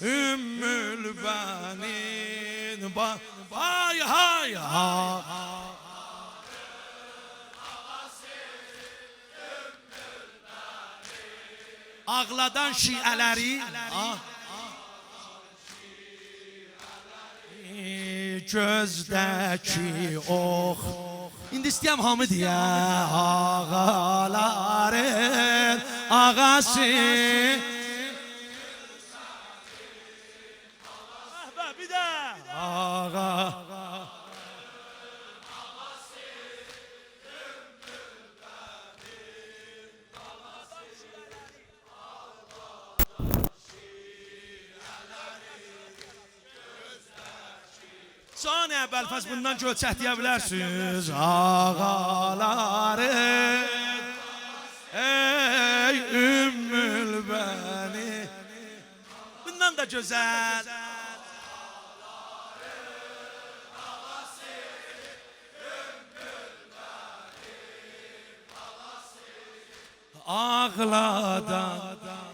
Ümmül benin hay hay hay. Ağladan şiələri gözdəki ox. İndi istəyəm hamı deyə ağaların ağası. Bir də ağa. Can əvvəlfəz bundan gölçək deyə bilərsiniz. Ağaları ey ümmül bəni. Bundan da gözəl. Ağladan